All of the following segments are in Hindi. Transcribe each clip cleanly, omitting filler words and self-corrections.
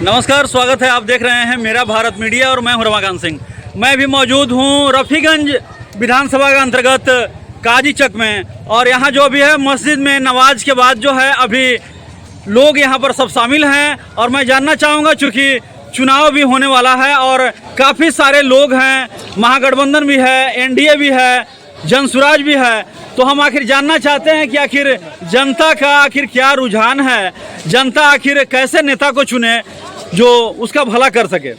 नमस्कार, स्वागत है। आप देख रहे हैं मेरा भारत मीडिया और मैं हूं रमाकांत सिंह। मैं भी मौजूद हूं रफ़ीगंज विधानसभा के अंतर्गत काजी चक में, और यहां जो भी है मस्जिद में नमाज के बाद जो है अभी लोग यहां पर सब शामिल हैं। और मैं जानना चाहूँगा, चूँकि चुनाव भी होने वाला है और काफ़ी सारे लोग हैं, महागठबंधन भी है, एनडीए भी है, जनसुराज भी है, तो हम आखिर जानना चाहते हैं कि आखिर जनता का आखिर क्या रुझान है, जनता आखिर कैसे नेता को चुने जो उसका भला कर सके।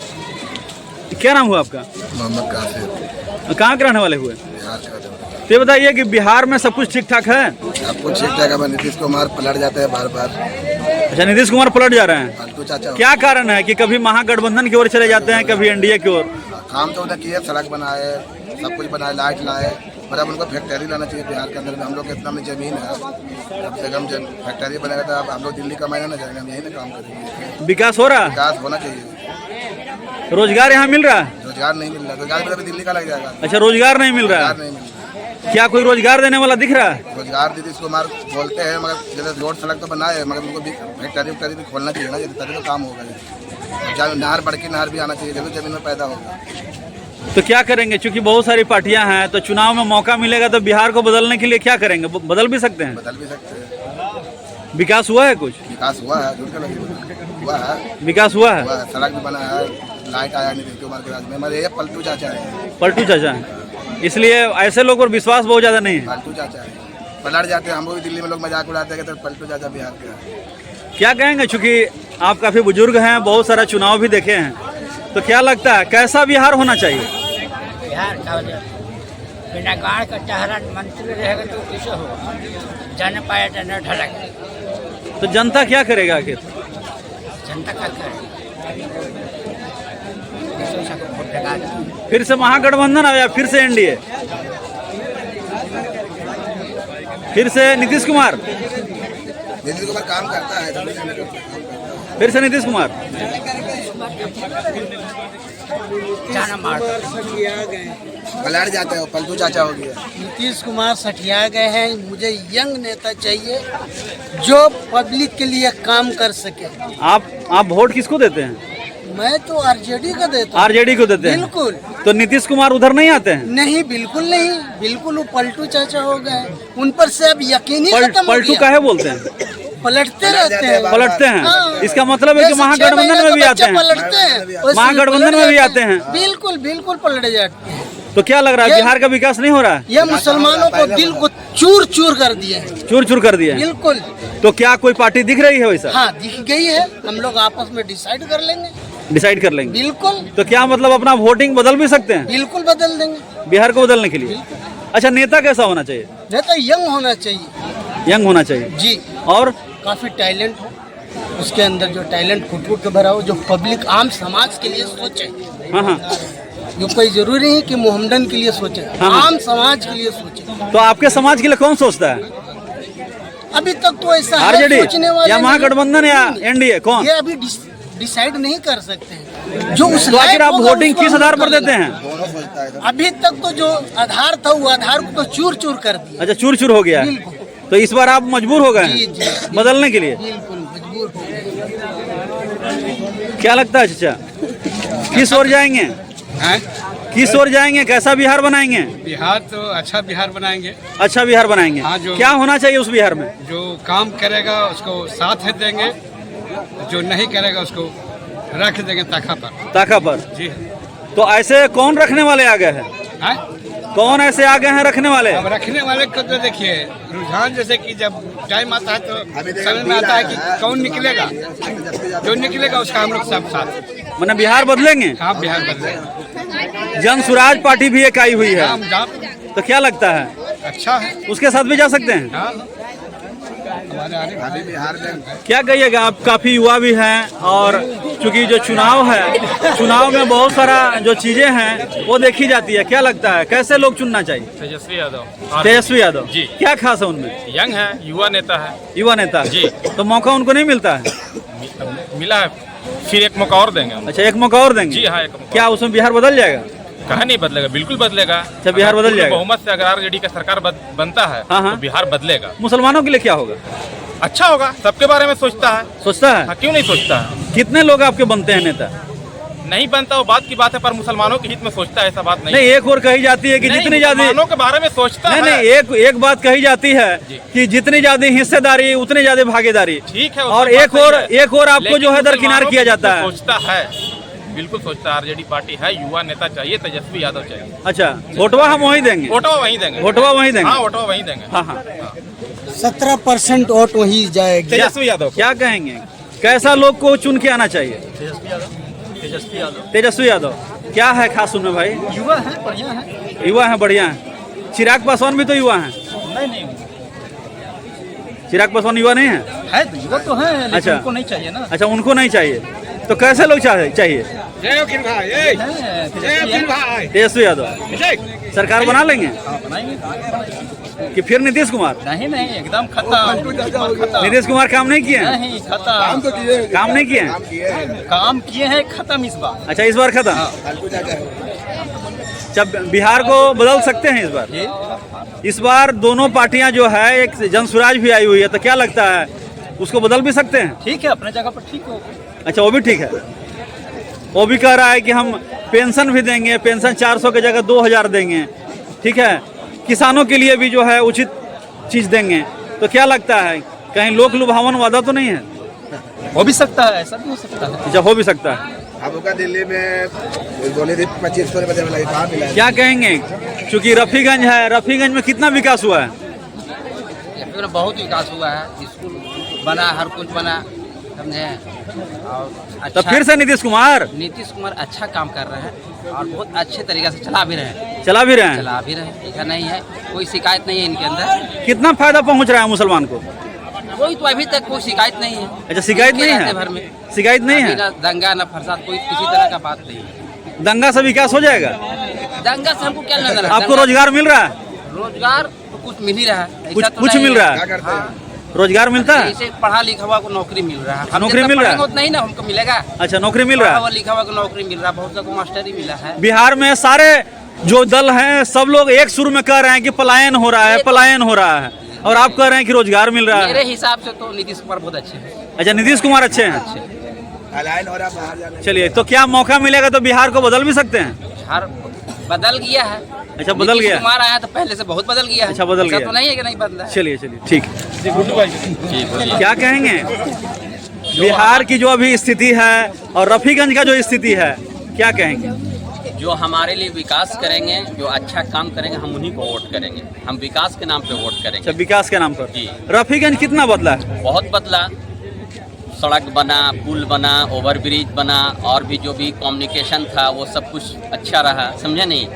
क्या नाम हुआ आपका? मोहम्मद कासिम। कहाँ के रहने वाले हुए? बिहार का। तो ये बताइए कि बिहार में सब कुछ ठीक ठाक है? आपको ठीक ठाक है। नीतीश कुमार पलट जाते हैं बार बार। अच्छा, नीतीश कुमार पलट जा रहे हैं। फालतू चाचा। क्या कारण है कि कभी महागठबंधन की ओर चले जाते हैं, कभी एनडीए की ओर? काम तो उन्हें किए, सड़क बनाए, सब कुछ बनाए, लाइट लाए, पर अब उनको फैक्ट्री लाना चाहिए बिहार के अंदर में। हम लोग के इतना में जमीन है, कम से कम फैक्ट्री बनेगा तो अब हम लोग दिल्ली कमाने ना जाएंगे, हम यही ना काम करेंगे। विकास हो रहा? विकास होना चाहिए। रोजगार यहाँ मिल रहा है? रोजगार नहीं मिल रहा, रोजगार भी दिल्ली का लग जाएगा। अच्छा, रोजगार नहीं मिल रहा रोजगार है। नहीं मिल रहा। क्या कोई रोजगार देने वाला दिख रहा है? रोजगार नीतीश कुमार बोलते हैं, मगर जैसे रोड सड़क तो बनाए, मगर उनको भी फैक्ट्री भी खोलना चाहिए ना, तभी तो काम होगा। जब नहर बड़की नहर भी आना चाहिए, जब जमीन में पैदा होगा। तो क्या करेंगे, क्योंकि बहुत सारी पार्टियां हैं, तो चुनाव में मौका मिलेगा तो बिहार को बदलने के लिए क्या करेंगे? बदल भी सकते हैं? बदल भी सकते हैं। विकास हुआ है? कुछ विकास हुआ है, झूठ का नहीं हुआ है। विकास हुआ है? हुआ है, सड़क भी बना है, लाइट आया नीतीश कुमार के राज में। मगर ये पलटू चाचा है। पलटू चाचा है, इसलिए ऐसे लोगों पर विश्वास बहुत ज्यादा नहीं है। पलटू चाचा है, पलट जाते हैं। हम लोग दिल्ली में लोग मजाक उड़ाते हैं कि तो पलटू चाचा बिहार के है। क्या कहेंगे, चूंकि आप काफी बुजुर्ग हैं, बहुत सारा चुनाव भी देखे हैं, तो क्या लगता है कैसा बिहार होना चाहिए? बिहार का बिना गाड़ का टहरा मंत्री रहेगा तो कैसे होगा? जाने पाया तो न ढलक। तो जनता क्या करेगा आखिर? जनता का करे वोट लगा दे। फिर से महागठबंधन आया, फिर से एनडीए, फिर से नीतीश कुमार, नीतीश कुमार काम करता है, तभी जाने का। फिर से नीतीश कुमार। जाना मार पलट जाते हैं, पलटू चाचा हो गया। नीतीश कुमार सठिया गए हैं। मुझे यंग नेता चाहिए जो पब्लिक के लिए काम कर सके। आप वोट किसको देते हैं? मैं तो आरजेडी को देता हूँ। आरजेडी को देते हैं? बिल्कुल। तो नीतीश कुमार उधर नहीं आते हैं? नहीं, बिल्कुल नहीं, बिल्कुल वो पलटू चाचा हो गए। उन पर से अब यकीन ही खत्म हो पलटू गया। काहे बोलते हैं? पलटते रहते हैं। पलटते हैं। हाँ। इसका मतलब है कि महागठबंधन में भी आते हैं? पलटते हैं, महागठबंधन में भी आते हैं? बिल्कुल बिल्कुल पलट जाते हैं। तो क्या लग रहा है, बिहार का विकास नहीं हो रहा है? ये मुसलमानों को दिल को चूर चूर कर दिए हैं। चूर चूर कर दिया है। बिल्कुल। तो क्या कोई पार्टी दिख रही है वैसा? हाँ, दिख गई है। हम लोग आपस में डिसाइड कर लेंगे। डिसाइड कर लेंगे? बिल्कुल। तो क्या मतलब अपना वोटिंग बदल भी सकते हैं बिल्कुल बदल देंगे बिहार को बदलने के लिए? अच्छा, नेता कैसा होना चाहिए? नेता यंग होना चाहिए। यंग होना चाहिए जी। और काफी टैलेंट हो उसके अंदर, जो टैलेंट फुट फुट के भरा हो, जो पब्लिक आम समाज के लिए सोचे। हाँ हाँ। जो कोई जरूरी नहीं कि मोहम्मदन के लिए सोचे, हाँ। आम समाज के लिए सोचे। तो आपके समाज के लिए कौन सोचता है? अभी तक तो ऐसा है, आरजेडी सोचने वाले या नहीं। महागठबंधन या एनडीए, कौन? ये अभी डिसाइड नहीं कर सकते हैं। जो उस तो आखिर लायक आप होगा वोटिंग उसको किस हम आधार पर कर देते लेंगे। हैं? दोनों सोचता है। अभी तक तो जो आधार था वो आधार को तो चूर चूर कर दिया। अच्छा, चूर चूर हो गया है। बिल्कुल। तो इस बार आप मजबूर हो गए जी, हैं जी। बदलने के लिए? बिल्कुल मजबूर हो गए। क्या लगता है चाचा, किस ओर जाएंगे? किस ओर जाएंगे? कैसा बिहार बनाएंगे? बिहार तो अच्छा बिहार बनाएंगे। अच्छा बिहार बनाएंगे। हाँ, क्या होना चाहिए उस बिहार में? जो काम करेगा उसको साथ है देंगे, जो नहीं करेगा उसको रख देंगे ताका पर। जी। जी। तो ऐसे कौन रखने वाले आ गए हैं? हाँ? कौन ऐसे आ गए हैं रखने वाले? अब रखने वाले को तो देखिए, रुझान जैसे कि जब टाइम आता है तो समझ में आता है कि कौन निकलेगा, जो निकलेगा उसका हम लोग सब साथ। मतलब बिहार बदलेंगे? हाँ, बिहार बदलेगा। जनसुराज पार्टी भी एक आई हुई है, हम तो क्या लगता है अच्छा है। उसके साथ भी जा सकते हैं? हाँ, हमारे आने अभी बिहार में क्या कहिएगा, आप काफ़ी युवा भी हैं, और चूंकि जो चुनाव है, चुनाव में बहुत सारा जो चीज़ें हैं वो देखी जाती है। क्या लगता है कैसे लोग चुनना चाहिए? तेजस्वी यादव। तेजस्वी यादव जी। क्या खास है उनमें? यंग है, युवा नेता है। युवा नेता जी। तो मौका उनको नहीं मिलता है? मिला है, फिर एक मौका और देंगे। अच्छा, एक मौका और देंगे? जी हाँ, एक मौका। क्या उसमें बिहार बदल जाएगा? कहा नहीं बदलेगा, बिल्कुल बदलेगा। अच्छा, बिहार बदल जाएगा। बहुमत से अगर आरजेडी का सरकार बनता है हाँ, हाँ। तो बिहार बदलेगा। मुसलमानों के लिए क्या होगा? अच्छा होगा, सबके बारे में सोचता है। सोचता है? हाँ, क्यों नहीं सोचता है। कितने लोग आपके बनते हैं नेता? नहीं बनता वो बात की बात है, पर मुसलमानों के हित में सोचता है, ऐसा बात नहीं नहीं, एक और कही जाती है कि नहीं, जितनी ज्यादा मुसलमानों के बारे में सोचता नहीं है। नहीं, एक बात कही जाती है कि जितनी ज्यादा हिस्सेदारी उतनी ज्यादा भागीदारी। ठीक है, और उसकी बात एक और सही है। आपको जो है लेकिन दरकिनार किया मुसलमानों जाता के है। सोचता है, बिल्कुल सोचता है। आरजेडी पार्टी है, युवा नेता चाहिए, तेजस्वी यादव चाहिए। अच्छा, वोटवा हम वहीं देंगे, वोटवा वहीं देंगे, वोटवा वहीं देंगे। हाँ वोटवा वहीं देंगे। हाँ हाँ, 17% वोट वही जाएगी। तेजस्वी यादव को। क्या कहेंगे, कैसा लोग को चुन के आना चाहिए? तेजस्वी यादव। क्या है खास उनमें भाई? युवा है, बढ़िया है। युवा है, बढ़िया है। चिराग पासवान भी तो युवा है। नहीं, चिराग पासवान युवा नहीं है? है तो युवा तो है, लेकिन अच्छा। उनको नहीं चाहिए ना। अच्छा, उनको नहीं चाहिए, तो कैसे लोग चाहिए? जय वकील भाई। तेजस्वी यादव सरकार बना लेंगे कि फिर नीतीश कुमार? नहीं, एकदम खत्म। नीतीश कुमार काम नहीं किए हैं? नहीं, खत्म। काम नहीं किए हैं? काम किए हैं, खत्म इस बार। अच्छा, इस बार खत्म। जब बिहार को बदल सकते हैं इस बार? इस बार दोनों पार्टियां जो है, एक जनसुराज भी आई हुई है, तो क्या लगता है उसको बदल भी सकते हैं? ठीक है, अपने जगह पर ठीक हो। अच्छा, वो भी ठीक है। वो भी कह रहा है कि हम पेंशन भी देंगे, पेंशन 400 की जगह 2000 देंगे, ठीक है। किसानों के लिए भी जो है उचित चीज देंगे। तो क्या लगता है, कहीं लोक लुभावन वादा तो नहीं है? हो भी सकता है, ऐसा भी हो सकता है। जब हो भी सकता है। अब दिल्ली में बोले थे 2500 रुपये मिला, कहाँ मिला है? क्या कहेंगे, चूंकि रफीगंज है, रफीगंज में कितना विकास हुआ है? बहुत विकास हुआ है, स्कूल बना, हर कुछ बना, समझे। और तो फिर से नीतीश कुमार अच्छा काम कर रहे हैं और बहुत अच्छे तरीके से चला भी रहे हैं। चला भी रहे हैं। ऐसा नहीं है, कोई शिकायत नहीं है इनके अंदर। कितना फायदा पहुंच रहा है मुसलमान को? कोई तो अभी तक कोई शिकायत नहीं है। अच्छा, शिकायत नहीं है? भर में शिकायत नहीं है? ना दंगा ना फसाद, कोई किसी तरह का बात नहीं है। दंगा से विकास हो जाएगा? दंगा से हमको क्या नजर? आपको रोजगार मिल रहा है? रोजगार तो कुछ मिल ही रहा है। कुछ मिल रहा है? रोजगार मिलता है? जैसे पढ़ा लिखा हुआ को नौकरी मिल रहा है। नौकरी मिल रहा है? नहीं ना, हमको मिलेगा। अच्छा, नौकरी मिल रहा है? लिखा हुआ को नौकरी मिल रहा है, बहुत को मास्टरी मिला है। बिहार में सारे जो दल हैं, सब लोग एक सुर में कह रहे हैं कि पलायन हो रहा है, पलायन हो रहा है, और आप कह रहे हैं कि रोजगार मिल रहा मेरे है। हिसाब से तो नीतीश कुमार बहुत अच्छे हैं। अच्छा, नीतीश कुमार अच्छे हैं। हो रहा बाहर जाने। चलिए, तो क्या मौका मिलेगा तो बिहार को बदल भी सकते हैं? बिहार बदल गया है। अच्छा, बदल नीतीश गया। कुमार आया तो पहले से बहुत बदल गया है। अच्छा, बदल ऐसा गया। तो नहीं है कि नहीं बदला है। चलिए ठीक है। क्या कहेंगे, बिहार की जो अभी स्थिति है और रफीगंज का जो स्थिति है, क्या कहेंगे? जो हमारे लिए विकास करेंगे, जो अच्छा काम करेंगे, हम उन्हीं को वोट करेंगे। हम विकास के नाम पे वोट करेंगे। अच्छा, विकास के नाम पर। जी। रफीगंज कितना बदला है? बहुत बदला, सड़क बना, पुल बना, ओवर ब्रिज बना, और भी जो भी कम्युनिकेशन था वो सब कुछ अच्छा रहा, समझे नहीं।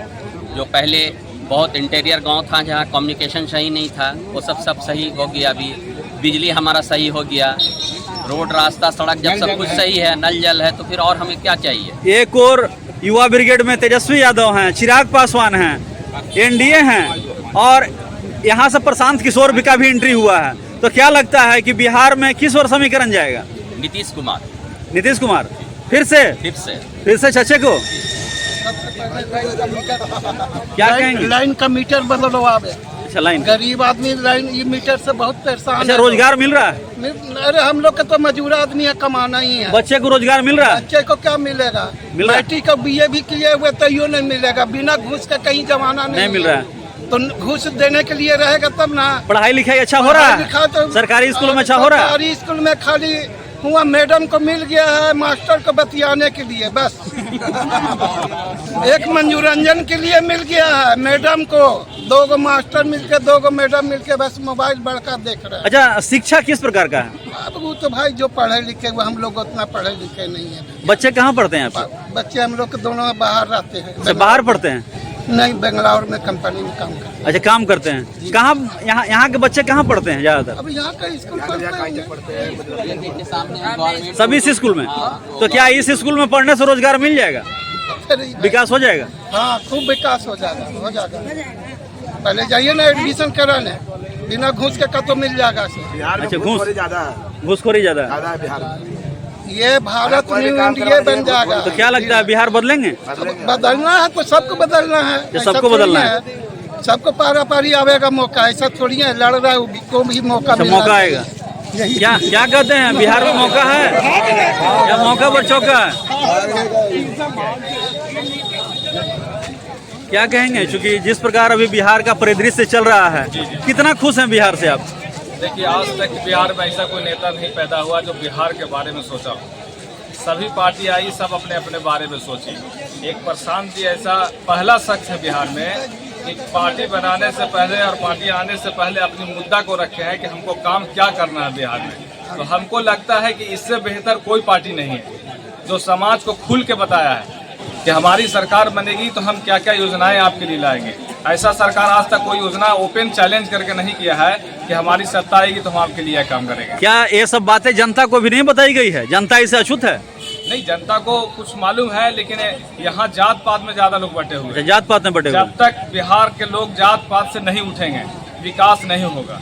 जो पहले बहुत इंटीरियर गांव था जहां कम्युनिकेशन सही नहीं था, वो सब सही हो गया। अभी बिजली हमारा सही हो गया, रोड रास्ता सड़क जब सब कुछ सही है, नल जल है, तो फिर और हमें क्या चाहिए। एक और युवा ब्रिगेड में तेजस्वी यादव हैं, चिराग पासवान हैं, एनडीए हैं, और यहाँ से प्रशांत किशोर का भी एंट्री हुआ है। तो क्या लगता है कि बिहार में किस ओर समीकरण जाएगा? नीतीश कुमार। नीतीश कुमार फिर से चचे को? क्या कहेंगे? लाइन का मीटर बदलवावे। अच्छा, लाइन। गरीब आदमी लाइन ये मीटर से बहुत परेशान अच्छा, है। रोजगार मिल रहा है? अरे हम लोग का तो मजदूर आदमी है, कमाना ही है। बच्चे को रोजगार मिल रहा है? बच्चे को क्या मिलेगा? मिल रहा है? बेटी को बीए भी किए हुए तैयो नहीं मिलेगा। बिना घूस का कहीं जमाना नहीं मिल रहा है। तो घूस देने के लिए रहेगा तब ना। पढ़ाई लिखाई अच्छा हो रहा है? तो सरकारी स्कूल में अच्छा हो रहा है? सरकारी स्कूल में खाली हुआ मैडम को मिल गया है मास्टर को बतियाने के लिए, बस। एक मनोरंजन के लिए मिल गया है मैडम को, 2 मास्टर मिलके 2 मैडम मिलके बस मोबाइल बढ़कर देख रहे हैं। अच्छा, शिक्षा किस प्रकार का है? अब वो तो भाई जो पढ़े लिखे हुए, हम लोग उतना पढ़े लिखे नहीं है। बच्चे कहाँ पढ़ते हैं आप? बच्चे हम लोग के दोनों बाहर रहते हैं। अच्छा, बाहर पढ़ते हैं? नहीं, बेंगलोर में कंपनी में काम करते हैं। अच्छा, काम करते हैं। कहाँ, यहाँ के बच्चे कहाँ पढ़ते हैं ज्यादातर? अब यहाँ का स्कूल पढ़ते हैं। सभी इस स्कूल में? तो क्या इस स्कूल में पढ़ने से रोजगार मिल जाएगा, विकास हो जाएगा? हाँ, खूब विकास हो जाएगा। पहले जाइए ना एडमिशन कराने, बिना घूस के तो मिल जाएगा। अच्छा, घूसखोरी ज्यादा है बिहार में। ये भारत न्यू इंडिया बन जाएगा। तो क्या लगता है बिहार बदलेंगे? बदलना है तो सबको बदलना है। तो सबको बदलना है? सबको पारा पारी आवेगा मौका, ऐसा थोड़ी है। लड़ रहा है को भी मौका आएगा। क्या क्या कहते हैं, बिहार में मौका है या मौका पर चौका है? क्या कहेंगे, चूंकि जिस प्रकार अभी बिहार का परिदृश्य चल रहा है, कितना खुश हैं बिहार से आप? देखिए, आज तक बिहार में ऐसा कोई नेता नहीं पैदा हुआ जो बिहार के बारे में सोचा हो। सभी पार्टी आई, सब अपने अपने बारे में सोची। एक प्रशांत जी ऐसा पहला शख्स है बिहार में कि पार्टी बनाने से पहले और पार्टी आने से पहले अपनी मुद्दा को रखे हैं कि हमको काम क्या करना है बिहार में। तो हमको लगता है कि इससे बेहतर कोई पार्टी नहीं है जो समाज को खुल के बताया है कि हमारी सरकार बनेगी तो हम क्या क्या योजनाएं आपके लिए लाएंगे। ऐसा सरकार आज तक कोई योजना ओपन चैलेंज करके नहीं किया है कि हमारी सत्ता आएगी तो हम आपके लिए काम करेंगे। क्या ये सब बातें जनता को भी नहीं बताई गई है? जनता इससे अछूत है? नहीं, जनता को कुछ मालूम है, लेकिन यहाँ जात पात में ज्यादा लोग बटे हुए हैं। जात पात में बटे हुए? जब तक बिहार के लोग जात पात से नहीं उठेंगे, विकास नहीं होगा।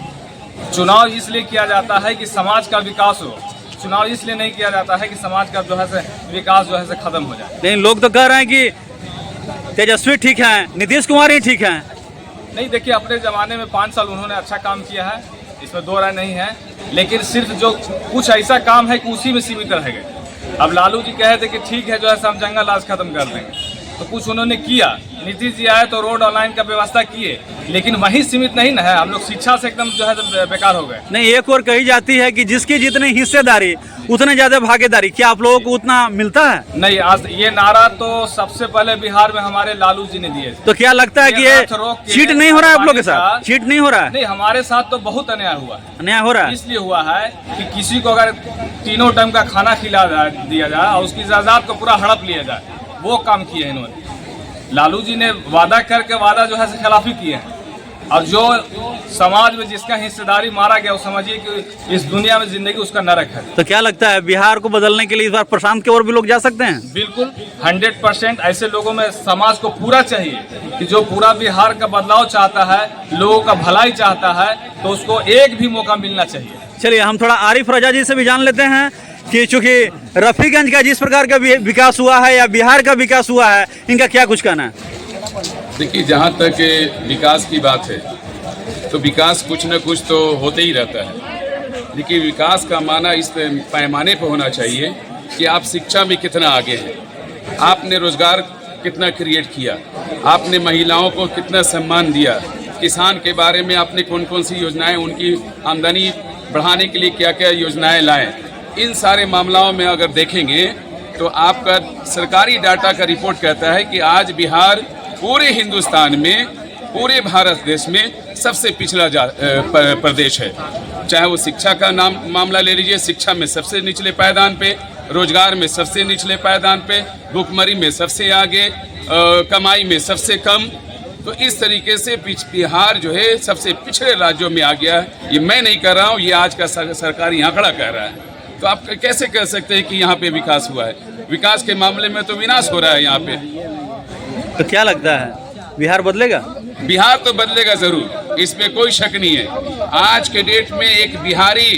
चुनाव इसलिए किया जाता है कि समाज का विकास हो। चुनाव इसलिए नहीं किया जाता है कि समाज का जो है से विकास जो है से खत्म हो जाए। लेकिन लोग तो कह रहे हैं कि तेजस्वी ठीक है, नीतीश कुमार ही ठीक है। नहीं, देखिए, अपने जमाने में 5 साल उन्होंने अच्छा काम किया है, इसमें दो राय नहीं है, लेकिन सिर्फ जो कुछ ऐसा काम है कि उसी में सीमित रह गए। अब लालू जी कहे थे कि ठीक है जो है हम जंगल राज खत्म कर देंगे, तो कुछ उन्होंने किया। नीतीश जी आए तो रोड ऑनलाइन का व्यवस्था किए, लेकिन वहीं सीमित नहीं ना है। हम लोग शिक्षा से एकदम जो है बेकार हो गए। नहीं, एक और कही जाती है कि जिसकी जितनी हिस्सेदारी उतने ज्यादा भागीदारी। क्या आप लोगों को उतना मिलता है? नहीं, आज ये नारा तो सबसे पहले बिहार में हमारे लालू जी ने दिए। तो क्या लगता है कि ये चीट नहीं हो रहा है आप लोग के साथ? चीट नहीं हो रहा है? नहीं, हमारे साथ तो बहुत अन्याय हुआ है। अन्याय हो रहा है इसलिए हुआ है कि किसी को अगर तीनों टाइम का खाना खिला दिया जाए और उसकी जायदाद को पूरा हड़प लिया जाए, वो काम किए इन्होंने। लालू जी ने वादा करके वादा जो है खिलाफी किए हैं, और जो समाज में जिसका हिस्सेदारी मारा गया, वो समझिए कि इस दुनिया में जिंदगी उसका नरक है। तो क्या लगता है बिहार को बदलने के लिए इस बार प्रशांत की ओर भी लोग जा सकते हैं? बिल्कुल, 100% ऐसे लोगों में समाज को पूरा चाहिए कि जो पूरा बिहार का बदलाव चाहता है, लोगों का भलाई चाहता है, तो उसको एक भी मौका मिलना चाहिए। चलिए, हम थोड़ा आरिफ रजा जी से भी जान लेते हैं कि चूंकि रफीगंज का जिस प्रकार का विकास हुआ है या बिहार का विकास हुआ है, इनका क्या कुछ कहना है? देखिए, जहाँ तक विकास की बात है तो विकास कुछ न कुछ तो होते ही रहता है, लेकिन विकास का माना इस पैमाने पर होना चाहिए कि आप शिक्षा में कितना आगे हैं, आपने रोजगार कितना क्रिएट किया, आपने महिलाओं को कितना सम्मान दिया, किसान के बारे में आपने कौन कौन सी योजनाएं, उनकी आमदनी बढ़ाने के लिए क्या क्या योजनाएं लाएं। इन सारे मामलों में अगर देखेंगे तो आपका सरकारी डाटा का रिपोर्ट कहता है कि आज बिहार पूरे हिंदुस्तान में, पूरे भारत देश में सबसे पिछड़ा प्रदेश है। चाहे वो शिक्षा का मामला ले लीजिए, शिक्षा में सबसे निचले पायदान पे, रोजगार में सबसे निचले पायदान पे, भुखमरी में सबसे आगे, कमाई में सबसे कम। तो इस तरीके से बिहार जो है सबसे पिछड़े राज्यों में आ गया है। ये मैं नहीं कर रहा हूँ, ये आज का सरकारी आंकड़ा कह रहा है। तो आप कैसे कह सकते हैं कि यहाँ पे विकास हुआ है? विकास के मामले में तो विनाश हो रहा है यहाँ पे। तो क्या लगता है बिहार बदलेगा? बिहार तो बदलेगा जरूर, इसमें कोई शक नहीं है। आज के डेट में एक बिहारी,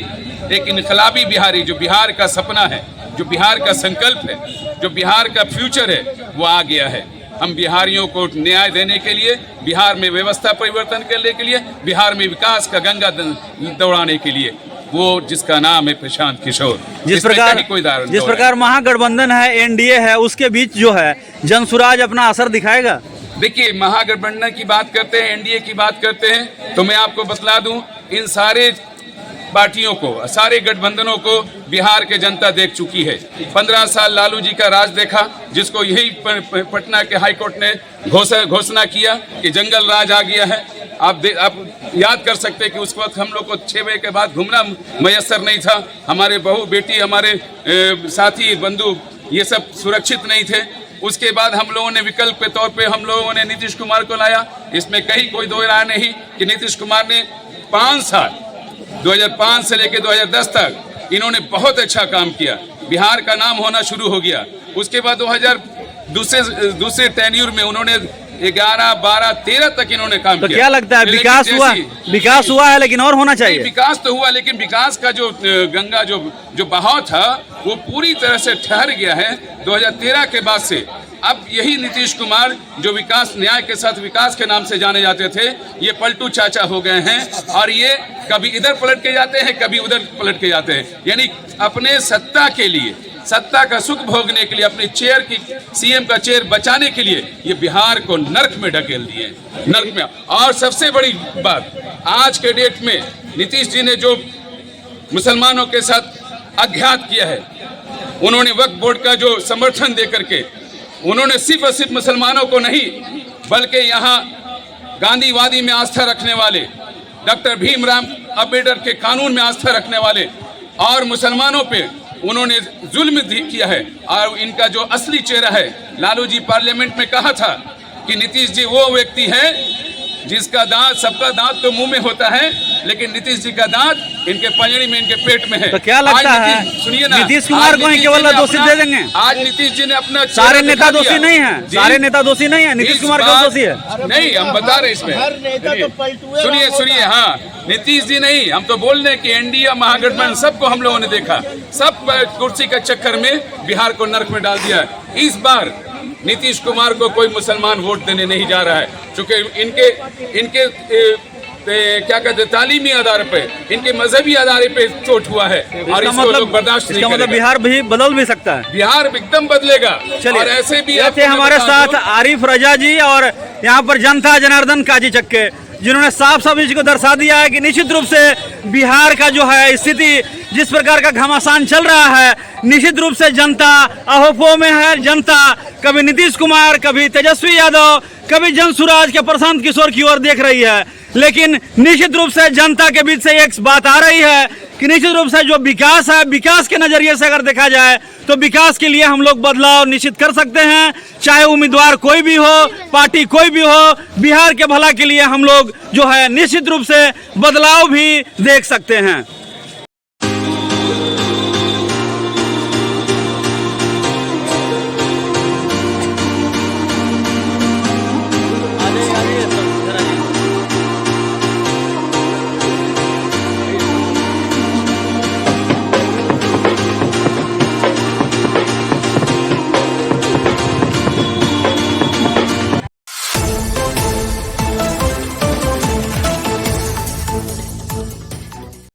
एक इनकलाबी बिहारी, जो बिहार का सपना है, जो बिहार का संकल्प है, जो बिहार का फ्यूचर है, वो आ गया है। हम बिहारियों को न्याय देने के लिए, बिहार में व्यवस्था परिवर्तन करने के लिए, बिहार में विकास का गंगा दौड़ाने के लिए, वो जिसका नाम है प्रशांत किशोर। जिस प्रकार महागठबंधन है, एनडीए है, उसके बीच जो है जनसुराज अपना असर दिखाएगा। देखिए, महागठबंधन की बात करते हैं, एनडीए की बात करते हैं, तो मैं आपको बतला दूं, इन सारे पार्टियों को, सारे गठबंधनों को बिहार के जनता देख चुकी है। 15 साल लालू जी का राज देखा, जिसको यही पटना के हाई कोर्ट ने घोषणा किया कि जंगल राज आ गया है। आप याद कर सकते हैं कि उस वक्त हम लोग को 6 बजे के बाद घूमना मयसर नहीं था। हमारे बहू बेटी, हमारे साथी बंधु, ये सब सुरक्षित नहीं थे। उसके बाद हम लोगों ने विकल्प के तौर पे हम लोगों ने नीतीश कुमार को लाया। इसमें कहीं कोई दो राय नहीं कि नीतीश कुमार ने 5 साल 2005 से लेकर 2010 तक इन्होंने बहुत अच्छा काम किया। बिहार का नाम होना शुरू हो गया। उसके बाद 2000 दूसरे टेन्यूर में उन्होंने 11, 12, 13 तक इन्होंने काम किया। क्या लगता है विकास हुआ है, लेकिन और होना चाहिए? विकास तो हुआ, लेकिन विकास का जो गंगा जो बहाव था वो पूरी तरह से ठहर गया है। 2013 के बाद से अब यही नीतीश कुमार जो विकास, न्याय के साथ विकास के नाम से जाने जाते थे, ये पलटू चाचा हो गए हैं और ये कभी इधर पलट के जाते हैं, कभी उधर पलट के जाते हैं। यानी अपने सत्ता के लिए, सत्ता का सुख भोगने के लिए, अपनी चेयर की, सीएम का चेयर बचाने के लिए ये बिहार को नर्क में ढकेल दिए, नर्क में। और सबसे बड़ी बात, आज के डेट में नीतीश जी ने जो मुसलमानों के साथ अघात किया है, उन्होंने वक्फ बोर्ड का जो समर्थन दे करके उन्होंने सिर्फ और सिर्फ मुसलमानों को नहीं बल्कि यहाँ गांधीवादी में आस्था रखने वाले, डॉक्टर भीमराव अंबेडकर के कानून में आस्था रखने वाले और मुसलमानों पे उन्होंने जुल्म किया है। और इनका जो असली चेहरा है, लालू जी पार्लियामेंट में कहा था कि नीतीश जी वो व्यक्ति है जिसका दांत, सबका दांत तो मुंह में होता है लेकिन नीतीश जी का दांत इनके पंजड़ी में, इनके पेट में है। तो क्या लगता है, सुनिए ना, नीतीश कुमार को ही केवल दोषी दे देंगे? आज नीतीश जी ने अपना सारे नेता दोषी नहीं है, सारे नेता दोषी नहीं है, नीतीश कुमार का दोषी है। नहीं, हम बता रहे इसमें, सुनिए, हाँ, नीतीश जी नहीं, हम तो बोल रहे हैं कि एनडीए महागठबंधन सबको हम लोगों ने देखा, सब कुर्सी के चक्कर में बिहार को नर्क में डाल दिया। इस बार नीतीश कुमार को कोई मुसलमान वोट देने नहीं जा रहा है, क्योंकि इनके क्या कहते हैं, तालीमी आधार पे, इनके मजहबी आधार पे चोट हुआ है और इसको लोग बर्दाश्त नहीं करेंगे। बिहार भी बदल भी सकता है, बिहार एकदम बदलेगा। और ऐसे भी थे हमारे साथ आरिफ रजा जी और यहाँ पर जनता जनार्दन काजी चक्के, जिन्होंने साफ साफ इसको दर्शा दिया है कि निश्चित रूप से बिहार का जो है स्थिति, जिस प्रकार का घमासान चल रहा है, निश्चित रूप से जनता अहोपो में है। जनता कभी नीतीश कुमार, कभी तेजस्वी यादव, कभी जनसुराज के प्रशांत किशोर की ओर देख रही है, लेकिन निश्चित रूप से जनता के बीच से एक बात आ रही है कि निश्चित रूप से जो विकास है, विकास के नजरिए से अगर देखा जाए तो विकास के लिए हम लोग बदलाव निश्चित कर सकते हैं, चाहे उम्मीदवार कोई भी हो, पार्टी कोई भी हो। बिहार के भला के लिए हम लोग जो है निश्चित रूप से बदलाव भी देख सकते हैं।